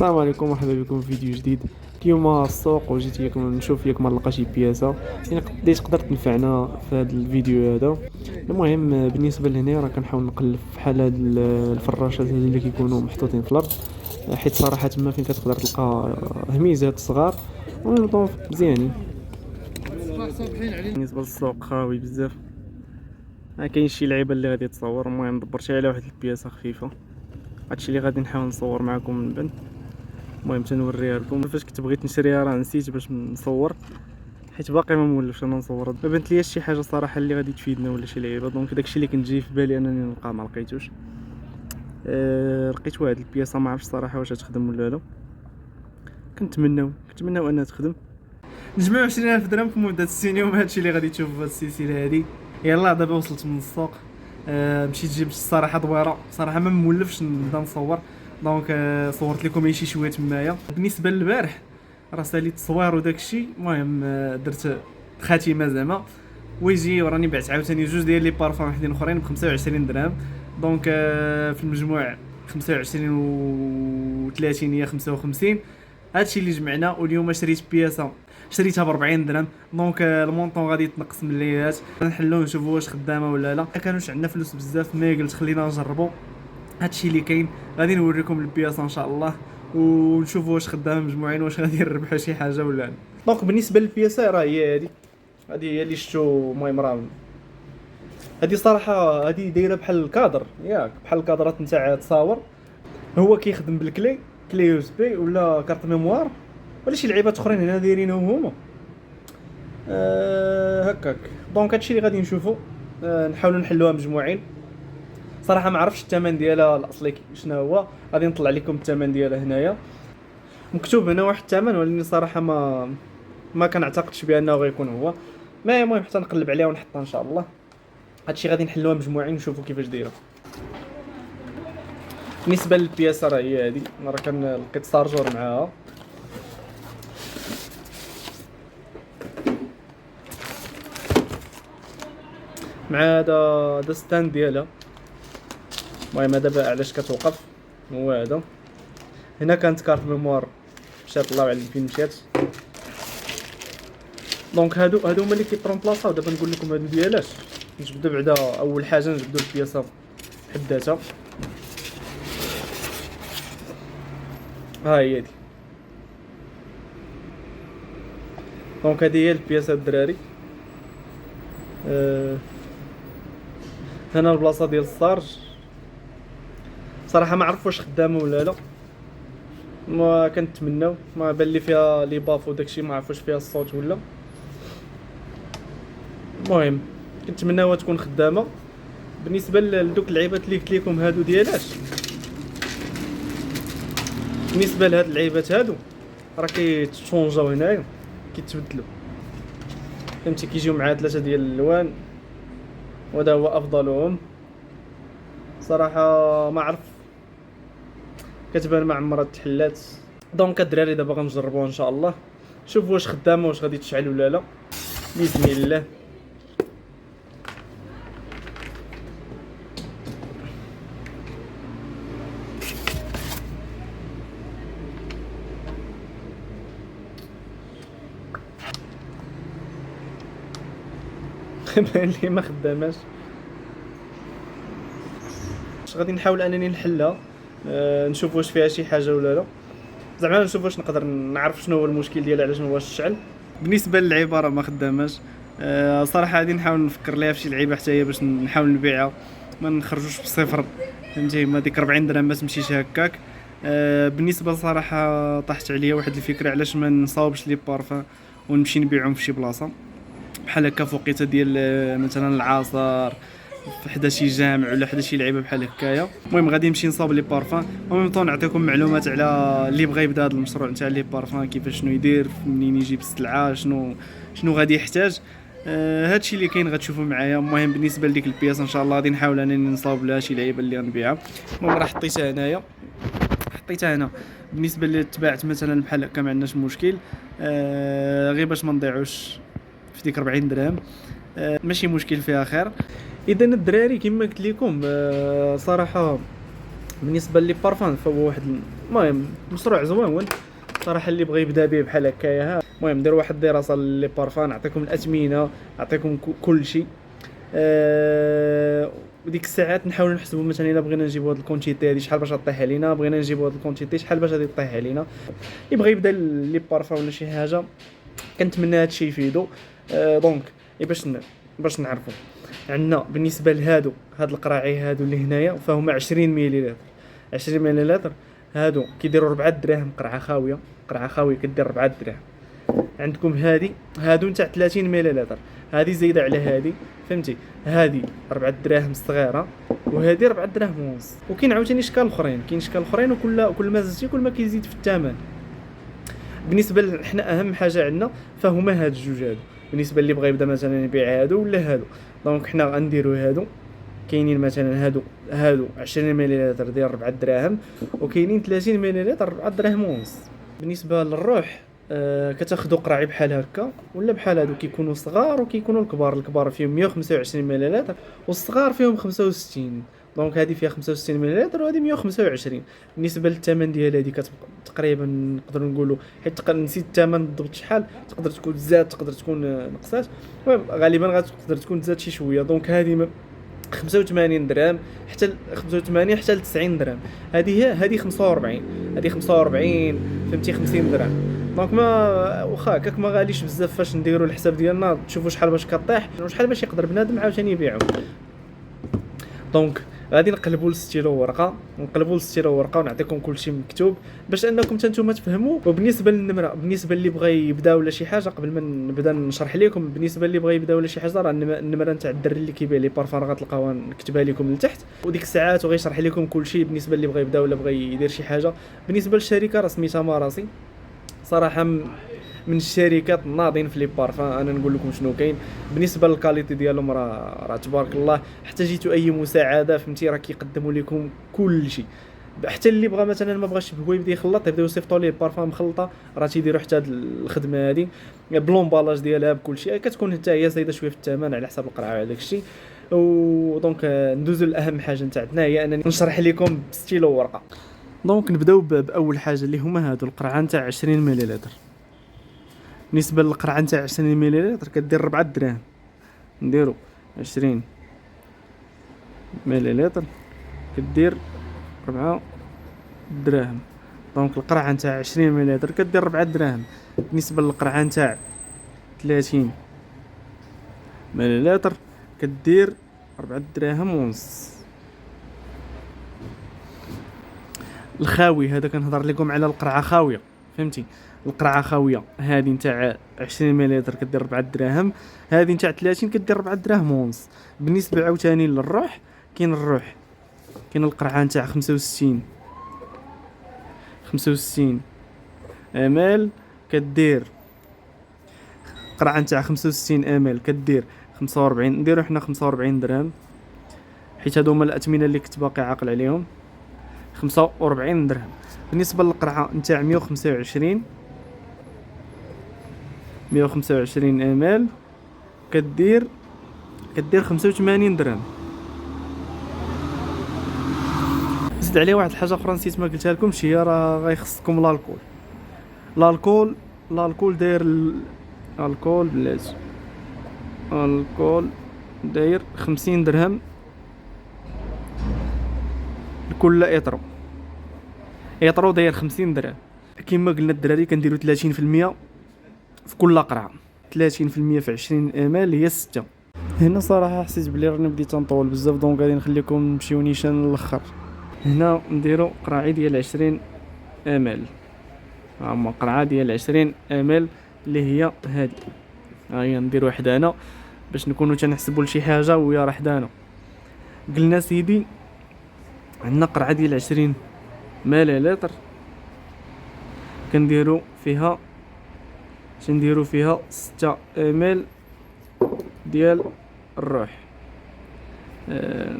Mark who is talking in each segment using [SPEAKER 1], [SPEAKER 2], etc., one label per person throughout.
[SPEAKER 1] السلام عليكم، مرحبا بكم في فيديو جديد. اليوم السوق وجيت لكم نشوف ياك ما نلقى شي بياسه اللي تقدر تنفعنا في هذا الفيديو هذا. المهم بالنسبه لهنا راه كنحاول نقلب بحال هاد الفراشات هذه اللي كيكونوا محطوطين في الارض، حيت صراحه تما فين كتقدر تلقى هميزات صغار ونضوف مزيانين. بالنسبه للسوق خاوي بزاف، ما كاين شي لعيبه اللي غادي تصور. المهم دبرتي على واحد البياسه خفيفه، هادشي اللي غادي نحاول نصور معكم من بعد. المهم تنوريها لكم. فاش كنت بغيت نشريها راه نسيت باش نصور، حيت باقي ما مولفش انا نصور. ما بانت ليش شي حاجه صراحه اللي غادي تفيدنا ولا شي لعيبه، دونك داكشي اللي كنت جاي في بالي انني نلقى ما لقيتوش. لقيت واحد البياسه ما عرفتش صراحه واش تخدم ولا لا. كنتمناو انها تخدم. نجمعوا 20000 درهم في مده 6 يوم. هادشي اللي غادي تشوفوا في هاد السلسله هادي. يلا دابا وصلت من السوق، مشيت جبت الصراحه دويره. صراحه ما مولفش نبدا نصور، دونك صورت لكم شي شويه تمايا. بالنسبه للبارح راه ساليت التصوير وداكشي. المهم درت خاتمه زعما، ويجي وراني بعت عاوتاني جوج ديال لي بارفان وحدين اخرين ب 25 درهم. دونك في المجموع 25 و 30 هي 55. هادشي اللي جمعنا. واليوم شريت بياسه شريتها ب 40 درهم. دونك المونطون غادي يتنقص من الليات، نحلو نشوفوا واش خدامه ولا لا. كانوش عندنا فلوس بزاف، ما قلت خلينا نجربوا. هادشي اللي كاين. غادي نوريكم البياسه ان شاء الله ونشوفوا واش خدامه مجموعين، واش غادي نربحوا شي حاجه ولا لا. دونك بالنسبه للبياسه راه هي هذه هي اللي شفتو. المهم راه هذه صراحه هذه دايره بحال الكادر، ياك بحال الكادرات نتاع تصاور. هو كيخدم بالكلي، كلي يو اس بي ولا كارت ميموار ولا شي لعيبات اخرين هنا دايرينهم هما هكاك. دونك هادشي اللي غادي نشوفو. نحاولوا نحلوها مجموعين. صراحه ما عرفتش الثمن ديالها الاصلي شنو هو، غادي نطلع لكم الثمن ديالها هنايا مكتوب هنا واحد الثمن، ولكن صراحه ما كنعتقدش بانه غيكون هو. ما المهم حتى نقلب عليها ونحطها ان شاء الله. هادشي غادي نحلوها مجموعين ونشوفوا كيفاش دايره. بالنسبه للبياسه راه هي هذه، راه لقيت سارجور معاها. مع هذا ستاند ديالها. المهم دابا علاش كتوقف هو هذا. هنا كانت كارت ميموار مشات، الله اعلم فين مشات. دونك هادو هما اللي كيترومبلاصاو. دابا نقول لكم هادو ديالاش. نجبدو بعدا اول حاجه نجبدو البياسه بحد ذاتها. ها هي هادي. دونك هادي هي البياسه الدراري. هنا البلاصه ديال الصارج. صراحه ما عرف واش خدامه ولا لا، ما كنتمناو. ما بان لي فيها لي باف وداكشي، ما عرفوش فيها الصوت ولا. المهم كنتمناوها تكون خدامه. بالنسبه لدوك اللعيبات اللي قلت لكم هادو ديالاش، بالنسبه لهاد اللعيبات هادو راه كيتشونجاو هنايا، كيتبدلوا فهمتي. كيجيو مع 3 ديال الالوان، وهذا هو افضلهم صراحه. ما عرف، كتبان ما عمرها تحلات. دونك الدراري دابا غنجربوها ان شاء الله، شوفوا واش خدامه واش غادي تشعل ولا لا. بسم الله. بان لي ما خداماش. غادي نحاول انني نحلها، نشوف واش فيها شي حاجه ولا لا. زعما نشوف واش نقدر نعرف شنو هو المشكل ديالها، علاش ما واش تشعل. بالنسبه للعباره ما خداماش. صراحه غادي نحاول نفكر ليها في شي لعيبه حتى هي باش نحاول نبيعها، ما نخرجوش بالصفر فهمتي. ما ديك 40 درهم ما تمشيش هكاك. بالنسبه صراحه طاحت عليا واحد الفكره، علاش ما نصاوبش لي بارفان ونمشي نبيعهم في شي بلاصه بحال هكا في وقيته ديال مثلا العصر، حدا شي جامع ولا حدا شي لعيبه بحال هكايا. المهم غادي نمشي نصاوب لي بارفان، وميم نعطيكم معلومات على اللي بغى يبدا هذا المشروع نتاع لي بارفان، كيفاش شنو يدير منين يجيب السلعه، شنو غادي يحتاج. هادشي اللي كاين غتشوفوا معايا. المهم بالنسبه لديك البياس ان شاء الله غادي نحاول انني نصاوب لها شي لعيبه اللي غنبيعها. المهم راه حطيتها هنايا، حطيتها هنا. بالنسبه اللي تباعت مثلا بحال هكا ما عندناش مشكل، غير باش ما نضيعوش في ديك 40 درهم، ماشي مشكل فيها خير. اذا الدراري كما قلت لكم، صراحه بالنسبه لي بارفان فهو واحد المهم مشروع زوين صراحه، اللي بغى يبدا به بحال هكايا. ها المهم ديروا واحد الدراسه لي بارفان، نعطيكم الاثمنه، نعطيكم كل شيء. وديك الساعات نحاولوا نحسبوا مثلا الا بغينا نجيبوا هاد الكونتيتي هادي شحال باش طيح علينا، بغينا نجيبوا هاد الكونتيتي شحال باش غادي طيح علينا. اللي بغى يبدا لي بارفان ولا شي حاجه كنتمنى هادشي يفيدو. دونك باش نعرفوا عندنا بالنسبه لهادو هاد القراعي هادو اللي هنايا فهما 20 مليلتر. 20 مليلتر هادو كيديروا 4 دراهم قرعه خاويه. قرعه خاويه كدير 4 دراهم. عندكم هادو نتاع 30 مليلتر، هادي زايده على هادي، فهمتي؟ هادي 4 دراهم صغيره وهادي 4 دراهم ونص. وكاين عاوتاني اشكال اخرين، وكل ما زدتي كل ما كيزيد في الثمن. بالنسبه حنا اهم حاجه عندنا فهما هاد الجوج هادو. بالنسبه اللي بغى يبدا مثلا يبيع هادو ولا هادو، دونك حنا غنديروا هادو. كاينين مثلا هادو 20 مليلتر ديال 4 دراهم، وكاينين 30 مليلتر 4 دراهم ونص. بالنسبه للروح كتاخذوا قراعي بحال هكا ولا بحال هادو، كيكونوا صغار وكيكونوا الكبار فيهم 125 مليلتر والصغار فيهم 65. دونك هذه فيها 65 مليلتر وهذه 125. بالنسبه للثمن ديال هذه كتبقى تقريبا نقدروا نقولوا، حيت نسيت الثمن بالضبط شحال، تقدر تكون زاد تقدر تكون نقصات، غالبا غتقدر تكون زاد شي شويه. دونك هذه 85 درهم حتى 85 حتى ل 90 درهم. هذه 45، هذه 45 فهمتي 50 درهم. دونك ما واخا هكاك ما غاليش بزاف فاش نديروا الحساب ديالنا، تشوفوا شحال باش كطيح وشحال باش يقدر بنادم عاوتاني يبيعو. دونك غادي نقلبوا الستيلو ورقه ونعطيكم كلشي مكتوب باش انكم نتوما تفهموا. وبالنسبه للنمره، بالنسبه اللي بغى يبدا ولا شي حاجه، قبل ما نبدا نشرح لكم، بالنسبه اللي بغى يبدا ولا شي حاجه راه النمره نتاع الدري اللي كيبيع لي بارفان غتلقاوها نكتبها لكم لتحت، وديك الساعات وغيشرح لكم كلشي. بالنسبه اللي بغى يبدا ولا بغى يدير شي حاجه، بالنسبه للشركه راه سميتها مراسي صراحه، من الشركات الناضين في لي بارفان. انا نقول لكم شنو كاين بالنسبه للكاليتي ديالهم، راه تبارك الله. حتى جيتو اي مساعده فهمتي راه كيقدموا لكم كل شيء. حتى اللي بغى مثلا ما بغاش هو يبدا يخلط، يبداو يصيفطوا ليه بارفان مخلطه، راه تيديروا حتى هاد الخدمه هادي بلومبالاج ديالها بكل شيء. كتكون حتى هي زايده شويه في الثمن على حساب القرعه وهذاك الشيء. ودونك ندوزو لاهم حاجه نتاعنا، هي انني نشرح لكم بستيلو ورقه. دونك نبداو باول حاجه اللي هما هادو القرعه نتاع 20 مليلتر. بالنسبه للقرعه نتاع 20 مليلتر كدير 4 دراهم. نديرو 20 مليلتر كدير 4 دراهم. دونك القرعه نتاع 20 مليلتر كدير 4 دراهم. بالنسبه للقرعه نتاع 30 مليلتر كدير 4 دراهم ونص. الخاوي هذا كنهضر لكم على القرعه خاويه، فهمتي؟ القرعه خاويه هذه نتاع 20 مليلتر كدير 4 دراهم، هذه نتاع 30 كدير 4 دراهم ونص. بالنسبه عاوتاني للروح، كاين القرعه نتاع 65 امل كدير، قرعه نتاع 65 امل كدير 45. نديرو حنا 45 درهم حيت هادو هما الاثمنه اللي كنت باقي عاقل عليهم، 45 درهم. بالنسبه للقرعه نتاع 125 امل كدير 85 درهم. زيد عليه واحد الحاجه اخرى نسيت ما قلتها لكمش، هي راه غيخصكم الالكول داير الكول بلاتي، الكول داير 50 درهم لكل ايطرو داير 50 درهم. كما قلنا الدراري كنديروا 30% في كل قرعه، 30% في 20 امال هي 6. هنا صراحه حسيت بلي راني بديت نطول بزاف، دونك غادي نخليكم نمشيو نيشان للاخر. هنا نديروا قرعه ديال 20 امال، هما قرعه ديال 20 امال اللي هي هذه. هي نديروا حدانا باش نكونوا تنحسبوا لشي حاجه ويا راه حدانا. قلنا سيدي عندنا قرعه ديال 20 مليلتر كنديروا فيها 6 امل ديال الروح.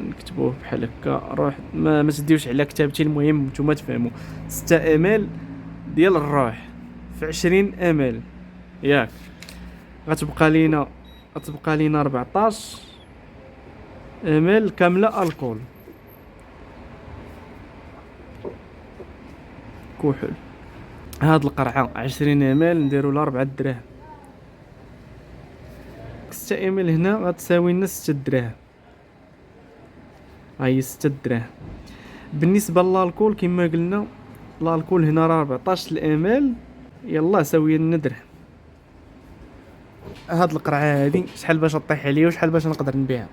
[SPEAKER 1] نكتبوه بحال هكا، روح ما تديوش على كتابتي، المهم نتوما تفهموا. 6 امل ديال الروح في 20 امل ياك، غتبقى لينا 14 امل كامله الكول. كحول. هاد القرعه 20 امل نديرو لها 4 دراهم. 6 امل هنا غتساوي لنا 6 دراهم. هاي 6 دراهم. بالنسبه للالكول كما قلنا الالكول هنا راه 14 الامل، يلا ساويه لنا درهم. هاد القرعه هادي شحال باش طيح عليا وشحال باش نقدر نبيعها؟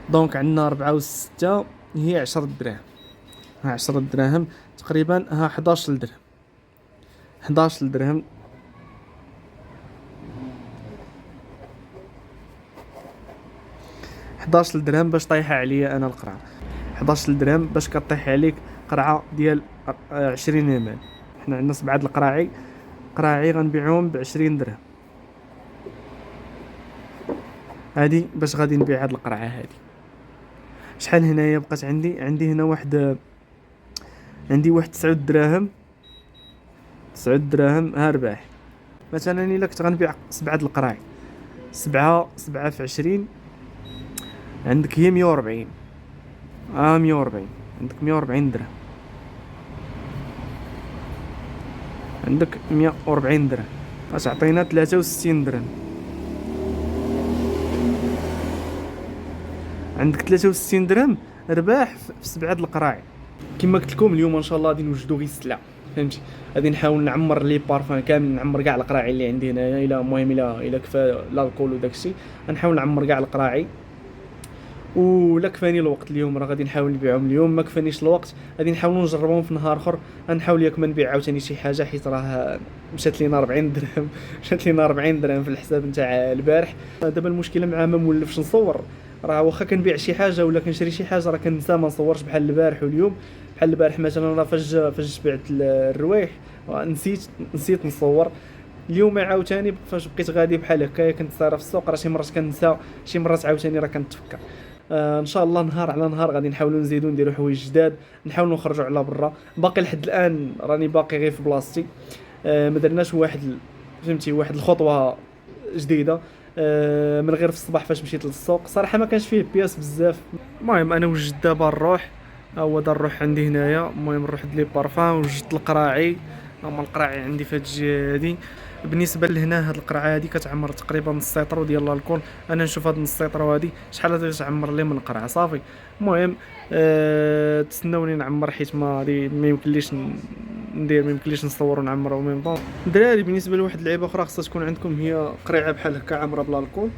[SPEAKER 1] دونك عندنا 4 و6 هي 10 دراهم. ها 10 دراهم تقريبا، ها 11 درهم. 11 درهم 11 درهم باش طايحه عليا انا القرعه. 11 درهم باش كطيح عليك قرعه ديال 20 امل. حنا عندنا 7 د قراعي غنبيعهم ب20 درهم. هادي باش غادي نبيع هاد القرعه هادي. شحال هنايا بقات عندي هنا واحد 9 دراهم. 9 دراهم ها رباح. مثلا الا كنت غنبيع 7 د القراعي، 7 في 20 عندك هي 140. 140 عندك 140 درهم. عندك 140 درهم اش عطينا 63 درهم. عندك 63 درهم رباح في 7 د القراعي. كما قلت لكم اليوم ان شاء الله غادي نوجدوا غير السلعه، فهمتي؟ غادي نحاول نعمر لي بارفان كامل، نعمر كاع القراعي اللي عندي هنايا. الا المهم الا كفى الكول وداكشي غنحاول نعمر كاع القراعي. ولا كفاني الوقت اليوم راه غادي نحاول نبيعهم اليوم، ما كفانيش الوقت غادي نحاولوا نجربهم في نهار اخر. غنحاول ياك ما نبيع عاوتاني شي حاجه، حيت راه مشات لينا 40 درهم. مشات لينا 40 درهم في الحساب نتاع البارح. دابا المشكله مع ما مولفش نصور، راه واخا كنبيع شي حاجه ولا كنشري شي حاجه راه كنسى ما نصورش بحال البارح واليوم. بحال البارح مثلا راه فاش بعت الروايح نسيت نصور. اليوم عاوتاني فاش بقيت غادي بحال هكايا كنت ساره في السوق، راه شي مرات كنسى، شي مرات عاوتاني راه كنتفكر. ان شاء الله نهار على نهار غادي نحاولوا نزيدوا نديروا حوايج جداد، نحاولوا نخرجوا على برا. باقي لحد الان راني باقي غير في بلاصتي. ما درناش فهمتي واحد الخطوه جديده. من غير في الصباح فاش مشيت للسوق صراحه ما كانش فيه بياس بزاف. المهم انا وجدت دابا نروح، هو دا نروح عندي هنايا. المهم نروح لي بارفان. وجدت القراعي، هما القراعي عندي في هاد الجهه هادي. بالنسبه لهنا هاد القرعه هادي كتعمر تقريبا نص سيطرو ديال الكول. انا نشوف هاد نص سيطرو هادي شحال غادي تعمر لي من القرعه صافي. المهم تسناوني نعمر، حيت ما يمكنليش ندير، ما يمكنليش نصور ونعمر او ميم طون. الدراري بالنسبه لواحد اللعيبه اخرى خاصها تكون عندكم، هي قريعه بحال هكا عامره بلا الكول.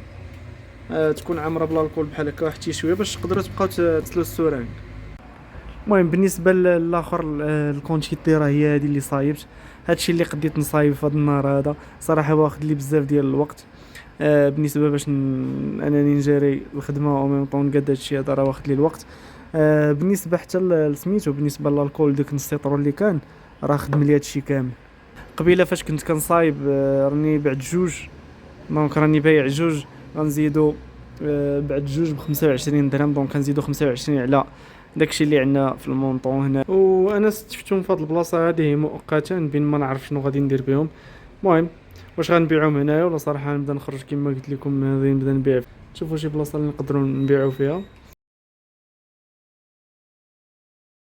[SPEAKER 1] تكون عامره بلا الكول بحال هكا واحد شويه باش تقدروا تبقاو تسلو السوران. المهم بالنسبه للاخر الكونتيتي راه هي هذه اللي صايبت. هادشي اللي قديت نصايب في هذا النهار هذا صراحه واخد لي بزاف ديال الوقت. بالنسبه باش انني نجاري الخدمه او ميم طون قد هادشي هذا راه واخد لي الوقت. بالنسبه حتى لسميتو، بالنسبه للكول ديك نص لتر اللي كان راه خدم لي هادشي كامل. قبيله فاش كنت كنصايب راني بعت جوج، دونك راني بايع جوج غنزيدو بعد جوج ب 25 درهم، دونك كنزيدو 25 على داكشي اللي عندنا في المونطون هنا. وانا استفتهم في هذه البلاصه هذه مؤقتا بين ما نعرف شنو غادي ندير بهم. المهم واش غنبيعهم هنايا ولا صراحه نبدا نخرج كما قلت لكم، غادي نبدا نبيع. شوفوا شي بلاصه اللي نقدروا نبيعوا فيها.